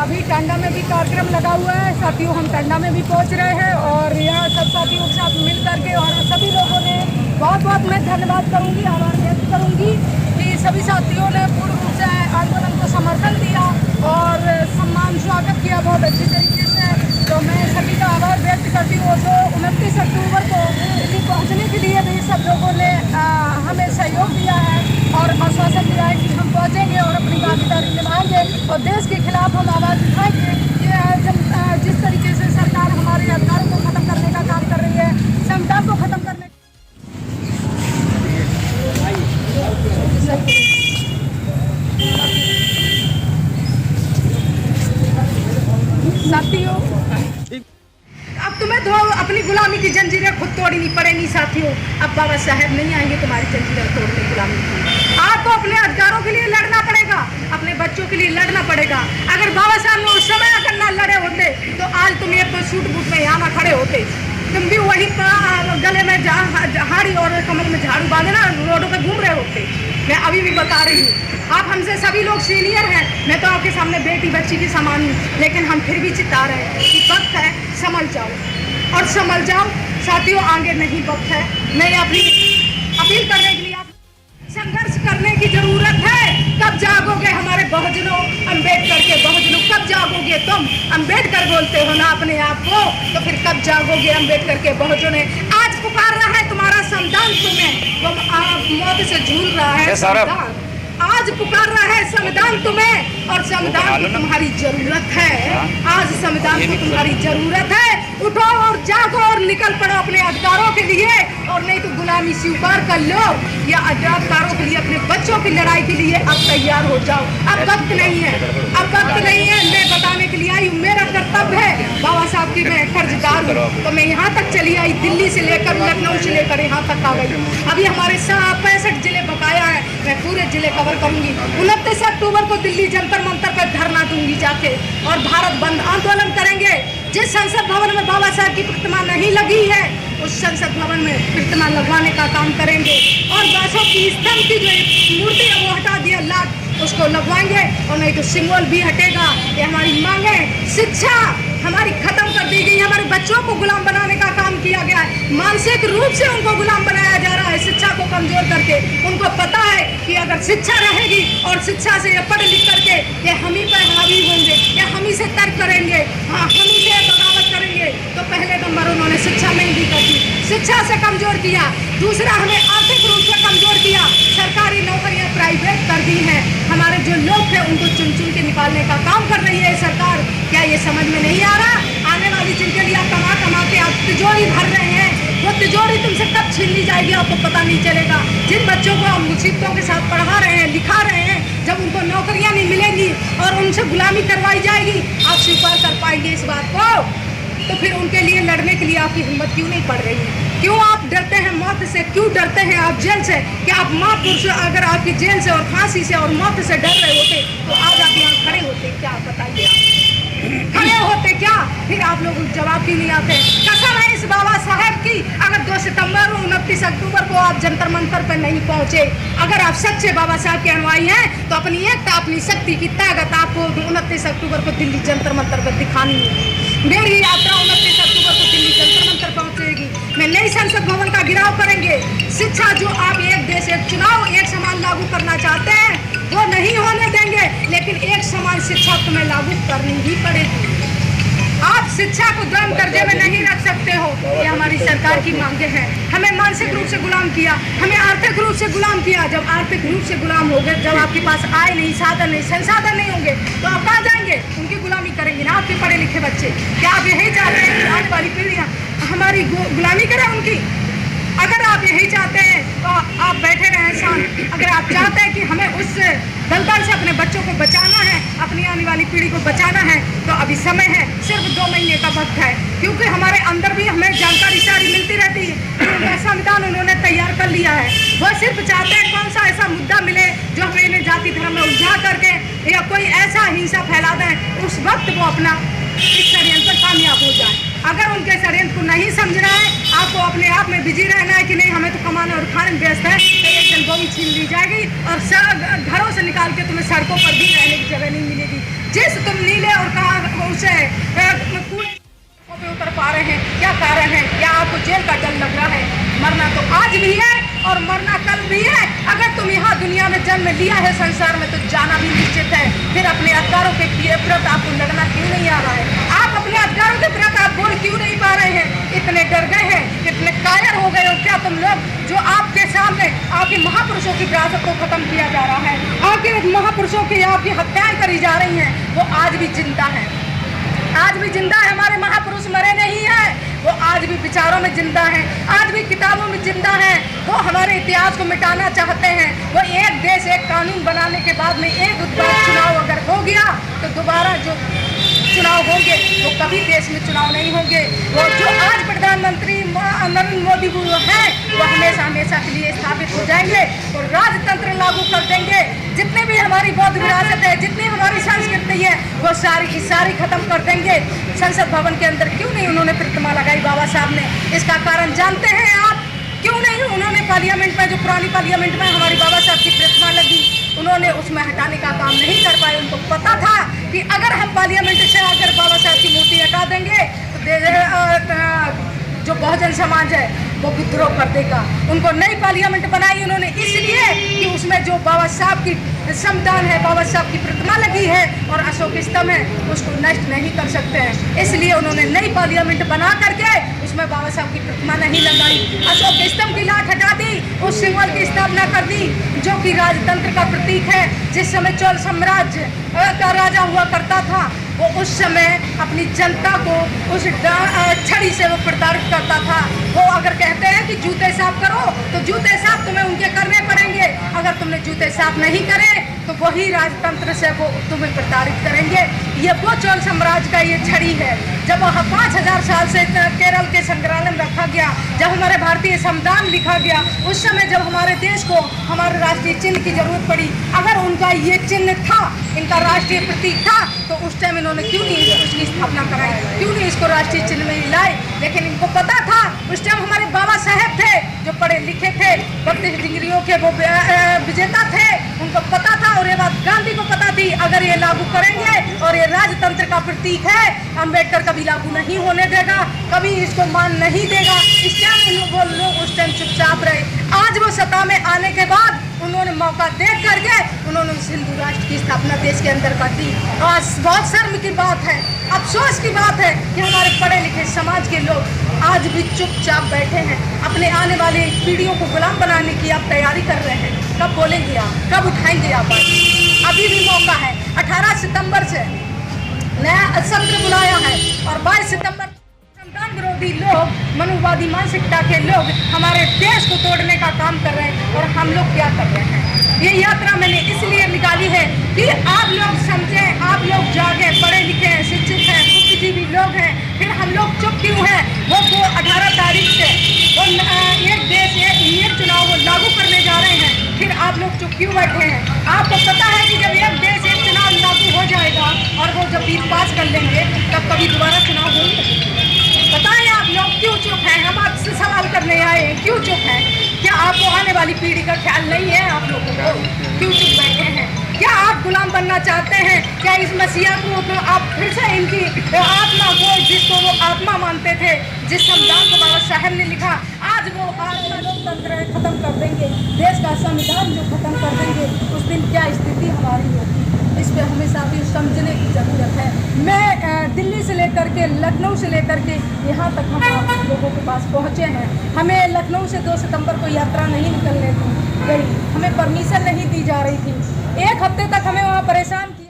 अभी टांडा में भी कार्यक्रम लगा हुआ है साथियों। हम टांडा में भी पहुंच रहे हैं और यहाँ सब साथियों के साथ मिल करके और सभी लोगों ने बहुत बहुत मैं धन्यवाद करूँगी, आभार व्यक्त करूँगी कि सभी साथियों ने पूर्ण रूप से आंदोलन को समर्थन दिया और सम्मान स्वागत किया बहुत अच्छी तरीके से। तो मैं सभी का आभार व्यक्त करती हूँ। तो 29 अक्टूबर को दिल्ली पहुँचने के लिए भी सब लोगों ने हमें सहयोग दिया है और आश्वासन दिया है कि हम पहुँचेंगे और अपनी भागीदारी निभाएंगे और देश के खिलाफ हम आवाज़ उठाएंगे। जिस तरीके से सरकार हमारे अधिकारों को खत्म करने का काम कर रही है, संविधान को खत्म करने साथियों, अब तुम्हें तो अपनी गुलामी की जंजीरें खुद तोड़नी पड़ेगी साथियों। अब बाबा साहेब नहीं आएंगे तुम्हारी जंजीरें तोड़ने गुलामी की। आपको अपने अधिकारों के लिए लड़ना पड़ेगा, अपने बच्चों के लिए लड़ना पड़ेगा। अगर बाबा साहब ने उस समय अगर ना लड़े होते तो आज तुम ये तो सूट बूट में यहाँ ना खड़े होते, तुम भी वही गले में हाड़ी और कमर में झाड़ू बांधे ना रोडों पे घूम रहे होते। मैं अभी भी बता रही हूँ, आप हमसे सभी लोग सीनियर हैं, मैं तो आपके सामने बेटी बच्ची की समान हूँ, लेकिन हम फिर भी चिता रहे हैं कि वक्त है संभल जाओ और संभल जाओ साथियों, आगे नहीं वक्त है। मैं अपनी अपील करने के लिए संघर्ष करने की जरूरत है। कब जागोगे हमारे बहुजनों, अम्बेडकर के बहुजनों, कब जागोगे तुम? अम्बेडकर बोलते हो ना अपने आप को, तो फिर कब जागोगे अम्बेडकर के बहुजनों? आज पुकार रहा है तुम्हारा संविधान तुम्हें, वो मौत से झूल रहा है संविधान। आज पुकार रहा है संविधान तुम्हें और संविधान को तुम्हारी जरूरत है। आज संविधान को तुम्हारी जरूरत है। उठो और जागो और निकल पड़ो अपने अधिकारों के लिए, और नहीं तो गुलामी स्वीकार कर लो या अधिकारों के लिए, अपने बच्चों की लड़ाई के लिए अब तैयार हो जाओ। अब वक्त नहीं है, अब वक्त नहीं है। मैं बताने के लिए आई हूँ, मेरा कर्तव्य है, बाबा साहब की मैं कर्जदार हूँ, तो मैं यहाँ तक चली आई, दिल्ली से लेकर लखनऊ से लेकर यहाँ तक आ गई। अभी हमारे 65 जिले बकाया है, मैं पूरे जिले कवर करूंगी। 29 अक्टूबर को दिल्ली जंतर मंतर पर धरना दूंगी जाके और भारत बंद आंदोलन करेंगे। जिस संसद भवन में बाबा साहब की प्रतिमा नहीं लगी है, उस संसद भवन में प्रतिमा लगवाने का काम करेंगे और बसों की स्तंभ की जो मूर्ति है वो हटा दिया, लाट उसको लगवाएंगे और नहीं तो सिंबल भी हटेगा। ये हमारी मांग है। शिक्षा हमारी खत्म कर दी गई, हमारे बच्चों को गुलाम बनाने का काम किया गया है, मानसिक रूप से उनको गुलाम बनाया जा रहा है, शिक्षा को कमजोर करके। उनको पता है कि अगर शिक्षा रहेगी और शिक्षा से ये पढ़ लिख करके ये हम ही पर हावी होंगे, या हम ही से तर्क करेंगे, हाँ हम ही से बगावत करेंगे, तो पहले नंबर उन्होंने शिक्षा में ही कर दी, शिक्षा से कमजोर किया। दूसरा, हमें आर्थिक रूप से कमजोर किया, सरकारी नौकरियां प्राइवेट कर दी हैं, हमारे जो लोग थे उनको चुन चुन के निकालने का काम कर रही है सरकार। क्या ये समझ में नहीं आ रहा? आने वाली जिनके लिए आप कमा कमा के आप तिजोरी भर रहे हैं, वो तिजोरी तुमसे कब छीन ली जाएगी आपको पता नहीं चलेगा। जिन बच्चों को आप मुसीबतों के साथ पढ़ा रहे हैं, लिखा रहे हैं, जब उनको नौकरियां नहीं मिलेंगी और उनसे गुलामी करवाई जाएगी, आप स्वीकार कर पाएंगे इस बात को? तो फिर उनके लिए लड़ने के लिए आपकी हिम्मत क्यों नहीं पड़ रही है? क्यों आप डरते हैं मौत से? क्यों डरते हैं आप जेल से? क्या आप महापुरुष अगर आपकी जेल से और फांसी से और मौत से डर रहे होते तो आज आप यहाँ खड़े होते क्या? बताइए, आप खड़े होते क्या? फिर आप लोग जवाब क्यों नहीं आते? कसम है इस बाबा साहेब की, अगर 2 सितंबर और 29 अक्टूबर को आप जंतर मंतर पर नहीं पहुंचे, अगर आप सच्चे बाबा साहब के अनुयायी हैं, तो अपनी एकता, अपनी शक्ति की ताकत आपको 29 अक्टूबर को दिल्ली जंतर मंतर पर दिखानी होगी। मेरी यात्रा 29 अक्टूबर को दिल्ली जंतर मंतर पहुंचेगी। मैं नई संसद भवन का घेराव करेंगे। शिक्षा जो आप एक देश एक चुनाव एक समान लागू करना चाहते हैं वो नहीं होने देंगे, लेकिन एक समान शिक्षा तुम्हें लागू करनी ही पड़ेगी। आप शिक्षा को दम दर्जे में नहीं रख सकते हो, ये हमारी सरकार की मांगे हैं। हमें मानसिक रूप से गुलाम किया, हमें आर्थिक रूप से गुलाम किया। जब आर्थिक रूप से गुलाम हो गए, जब आपके पास आय नहीं, साधन नहीं, संसाधन नहीं होंगे, तो आप कहाँ जाएंगे? उनकी गुलामी करेंगे ना आपके पढ़े लिखे बच्चे। क्या आप यही चाहते हैं कि आने वाली पीढ़ियाँ हमारी गुलामी करें उनकी? अगर आप यही चाहते हैं तो आप बैठे रहें शांत। अगर आप चाहते हैं कि हमें उस दलदल से अपने बच्चों को बचाना है, अपनी आने वाली पीढ़ी को बचाना है, तो अभी समय है, सिर्फ 2 महीने का वक्त है, क्योंकि हमारे अंदर भी हमें जानकारी सारी मिलती रहती है। उनका संविधान उन्होंने तैयार कर लिया है। वो सिर्फ चाहते हैं कौन सा ऐसा मुद्दा मिले जो हमें इन्हें जाति धर्म में उलझा करके या कोई ऐसा हिंसा फैला दें, उस वक्त वो अपना इस षड्यंत्र कामयाब हो जाए। अगर उनके षड्यंत्र को नहीं समझना है, आपको अपने आप में बिजी रहना है कि नहीं हमें तो कमाने और खाने में व्यस्त है, तो एक दिन वो भी छीन ली जाएगी और घरों से निकाल के तुम्हें सड़कों पर भी रहने की जगह नहीं मिलेगी। जिस तुम नीले और कहा उसे उतर पा रहे हैं, क्या कारण है? क्या आपको जेल का डर लग रहा है? मरना तो आज भी है और मरना कल भी है। अगर तुम यहाँ दुनिया में जन्म लिया है संसार में, तो जाना भी निश्चित है। फिर अपने अधिकारों के प्रति आपको लड़ना क्यों नहीं आ रहा है? आप अपने अधिकारों के प्रति आप बोल क्यों नहीं पा रहे हैं? इतने डर गए हैं, इतने कायर हो गए हो क्या तुम लोग, जो आपके सामने आपके महापुरुषों की विरासत को खत्म किया जा रहा है, आपके महापुरुषों की आपकी हत्याएं करी जा रही हैं, वो आज भी जिंदा है। आज भी जिंदा है। हमारे महापुरुष मरे नहीं है, वो आज भी विचारों में जिंदा हैं, आज भी किताबों में जिंदा हैं। वो हमारे इतिहास को मिटाना चाहते हैं। वो एक देश एक कानून बनाने के बाद में एक चुनाव अगर हो गया तो दोबारा जो चुनाव होंगे वो कभी देश में चुनाव नहीं होंगे। वो जो आज प्रधानमंत्री नरेंद्र मोदी वो हैं, वो हमेशा हमेशा के लिए स्थापित हो जाएंगे और राजतंत्र लागू कर देंगे। जितने भी हमारी बौद्ध विरासत है, जितनी हमारी संस्कृति है, वो सारी की सारी खत्म कर देंगे। संसद भवन के अंदर क्यों नहीं उन्होंने प्रतिमा लगाई बाबा साहब ने? इसका कारण जानते हैं आप? क्यों नहीं उन्होंने पार्लियामेंट में, जो पुरानी पार्लियामेंट में हमारी बाबा साहब की प्रतिमा लगी, उन्होंने उसमें हटाने का काम नहीं कर पाए। उनको पता था कि अगर हम पार्लियामेंट से अगर बाबा साहब की मूर्ति हटा देंगे तो जो बहुजन समाज है वो विद्रोह कर देगा। उनको नई पार्लियामेंट बनाई उन्होंने इसलिए कि उसमें जो बाबा साहब की संविधान है, बाबा साहब की प्रतिमा लगी है और अशोक स्तंभ है, उसको नष्ट नहीं कर सकते हैं। इसलिए उन्होंने नई पार्लियामेंट बना करके उसमें बाबा साहब की प्रतिमा नहीं लगाई, अशोक स्तंभ की लाठ हटा दी, उस सिंबल की स्थापना कर दी जो कि राजतंत्र का प्रतीक है। जिस समय चोल साम्राज्य का राजा हुआ करता था, वो उस समय अपनी जनता को उस छड़ी से वो प्रताड़ित करता था। वो अगर कहते हैं कि जूते साफ करो, तो जूते साफ तुम्हें उनके करने पड़ेंगे। अगर तुमने जूते साफ नहीं करे तो वही राजतंत्र से वो तुम्हें प्रताड़ित करेंगे। ये वो चोल साम्राज्य का ये छड़ी है। जब 5000 साल से केरल के संग्रहालय में रखा गया, जब हमारे भारतीय संविधान लिखा गया, उस समय जब हमारे देश को हमारे राष्ट्रीय चिन्ह की जरूरत पड़ी, अगर उनका ये चिन्ह था, इनका राष्ट्रीय प्रतीक था, तो उस टाइम इन्होंने क्यों नहीं उसकी स्थापना कराई, क्यों नहीं इसको राष्ट्रीय चिन्ह में लाए? लेकिन इनको पता था, उस टाइम हमारे बाबा साहब थे जो पढ़े लिखे थे, 32 डिग्रियों के वो विजेता थे, उनको पता था। और ये बात गांधी को पता थी, अगर ये लागू करेंगे और ये राजतंत्र का प्रतीक है, अम्बेडकर कभी लागू नहीं होने देगा, कभी इसको मान नहीं देगा। इस टाइम वो लोग उस टाइम चुपचाप रहे। आज वो सत्ता में आने के बाद उन्होंने मौका देख करके उन्होंने उस हिंदू राष्ट्र की स्थापना देश के अंदर कर दी। और बहुत शर्म की बात है, अफसोस की बात है कि हमारे पढ़े लिखे समाज के लोग आज भी चुपचाप बैठे हैं, अपने आने वाले पीढ़ियों को गुलाम बनाने की आप तैयारी कर रहे हैं। कब बोलेंगे आप, कब उठाएंगे आप? अभी भी मौका है। 18 सितंबर से नया सत्र बुलाया है और 22 सितंबर संविधान विरोधी लोग, मनुवादी मानसिकता के लोग हमारे देश को तोड़ने का काम कर रहे हैं। और हम लोग क्या कर रहे हैं? ये यात्रा मैंने इसलिए निकाली है कि आप लोग समझें, आप लोग जागे, पढ़े लिखे हैं, शिक्षित हैं, बुद्धिजीवी लोग हैं। फिर हम लोग चुप क्यों हैं? वो 18 तारीख से वो एक देश एक चुनाव वो लागू करने जा रहे हैं, फिर आप लोग चुप क्यों बैठे हैं? आपको पता है कि जब एक देश एक चुनाव लागू हो जाएगा और वो जब बिल पास कर लेंगे, तब कभी दोबारा चुनाव होंगे? बताएं आप लोग क्यों चुप हैं? हम आपसे सवाल करने आए हैं, क्यों चुप हैं? क्या आपको आने वाली पीढ़ी का ख्याल नहीं है? आप लोगों को क्यों चुप बैठे हैं? क्या आप गुलाम बनना चाहते हैं? क्या इस मसीहा को तो आप फिर से इनकी आत्मा को, जिसको वो आत्मा मानते थे, जिस संविधान को बाबा साहब ने लिखा, आज वो आत्मा लोकतंत्र खत्म कर देंगे, देश का संविधान जो खत्म कर देंगे, उस दिन क्या स्थिति हमारी होगी? इस पर हमेशा भी समझने की ज़रूरत है। मैं दिल्ली से लेकर के, लखनऊ से लेकर के यहाँ तक हम आप लोगों के पास पहुँचे हैं। हमें लखनऊ से 2 सितंबर को यात्रा नहीं निकलने दी गई, हमें परमिशन नहीं दी जा रही थी। 1 हफ्ते तक हमें वहाँ परेशान किया।